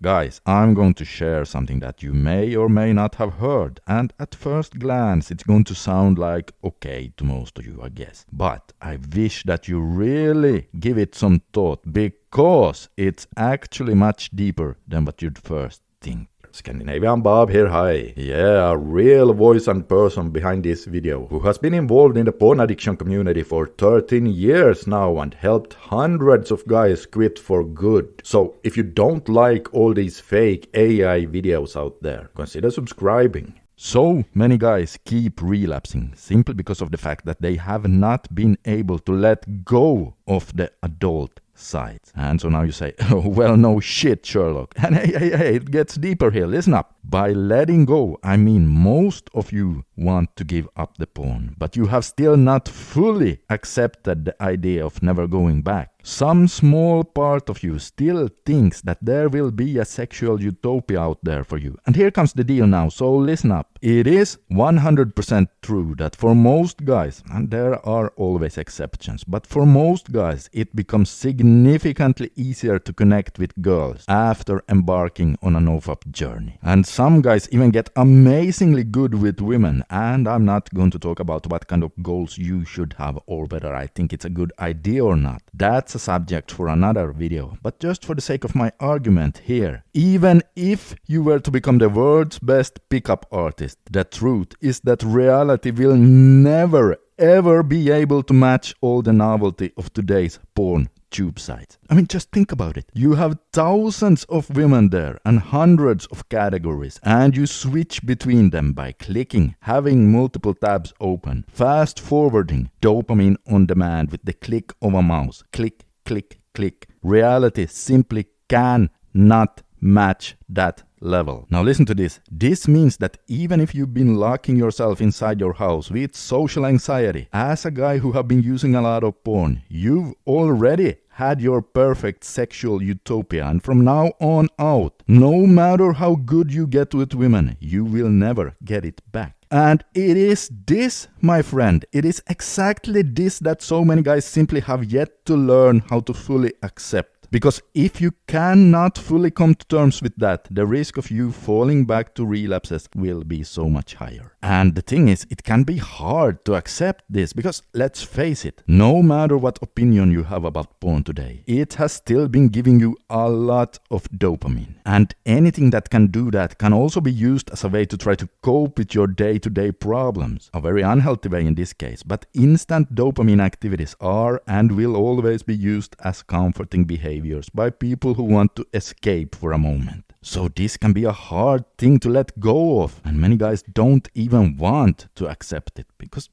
Guys, I'm going to share something that you may or may not have heard, and at first glance it's going to sound like okay to most of you, I guess. But I wish that you really give it some thought, because it's actually much deeper than what you'd first think. Scandinavian Bob here, hi. Yeah, a real voice and person behind this video, who has been involved in the porn addiction community for 13 years now and helped hundreds of guys quit for good. So if you don't like all these fake AI videos out there, consider subscribing. So many guys keep relapsing simply because of the fact that they have not been able to let go of the adult side. And so now you say, oh, well, no shit, Sherlock. And hey, it gets deeper here. Listen up. By letting go, I mean most of you want to give up the porn, but you have still not fully accepted the idea of never going back. Some small part of you still thinks that there will be a sexual utopia out there for you. And here comes the deal now, so listen up. It is 100% true that for most guys, and there are always exceptions, but for most guys it becomes significantly easier to connect with girls after embarking on a NoFap journey. And some guys even get amazingly good with women, and I'm not going to talk about what kind of goals you should have or whether I think it's a good idea or not. That's a subject for another video, but just for the sake of my argument here, even if you were to become the world's best pickup artist, the truth is that reality will never ever be able to match all the novelty of today's porn tube sites. I mean, just think about it. You have thousands of women there and hundreds of categories, and you switch between them by clicking, having multiple tabs open, fast forwarding, dopamine on demand with the click of a mouse. Click, click, click. Reality simply cannot match that level. Now listen to this. This means that even if you've been locking yourself inside your house with social anxiety, as a guy who have been using a lot of porn, you've already had your perfect sexual utopia, and from now on out, no matter how good you get with women, you will never get it back. And it is this, my friend, it is exactly this that so many guys simply have yet to learn how to fully accept. Because if you cannot fully come to terms with that, the risk of you falling back to relapses will be so much higher. And the thing is, it can be hard to accept this because, let's face it, no matter what opinion you have about porn today, it has still been giving you a lot of dopamine. And anything that can do that can also be used as a way to try to cope with your day-to-day problems. A very unhealthy way in this case, but instant dopamine activities are and will always be used as comforting behaviors by people who want to escape for a moment. So this can be a hard thing to let go of, and many guys don't even want to accept it because,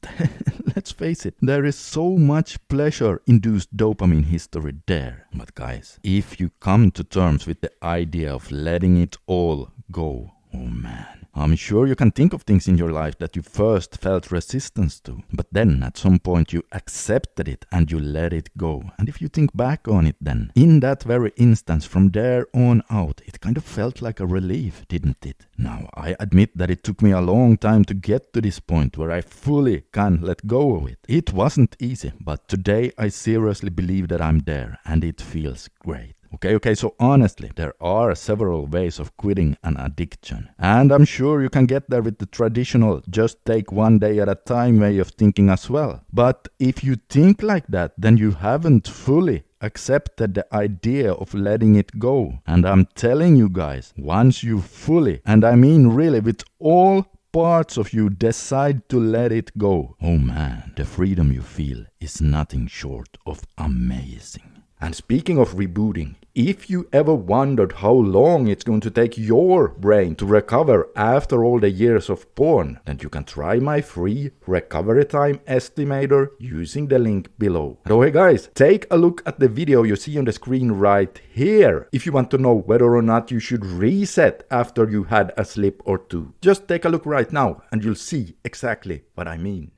let's face it, there is so much pleasure-induced dopamine history there. But guys, if you come to terms with the idea of letting it all go, oh man, I'm sure you can think of things in your life that you first felt resistance to, but then at some point you accepted it and you let it go. And if you think back on it then, in that very instance from there on out, it kind of felt like a relief, didn't it? Now, I admit that it took me a long time to get to this point where I fully can let go of it. It wasn't easy, but today I seriously believe that I'm there and it feels great. Okay, so honestly, there are several ways of quitting an addiction. And I'm sure you can get there with the traditional just take one day at a time way of thinking as well. But if you think like that, then you haven't fully accepted the idea of letting it go. And I'm telling you guys, once you fully, and I mean really with all parts of you, decide to let it go, oh man, the freedom you feel is nothing short of amazing. And speaking of rebooting, if you ever wondered how long it's going to take your brain to recover after all the years of porn, then you can try my free Recovery Time Estimator using the link below. So hey guys, take a look at the video you see on the screen right here if you want to know whether or not you should reset after you had a slip or two. Just take a look right now and you'll see exactly what I mean.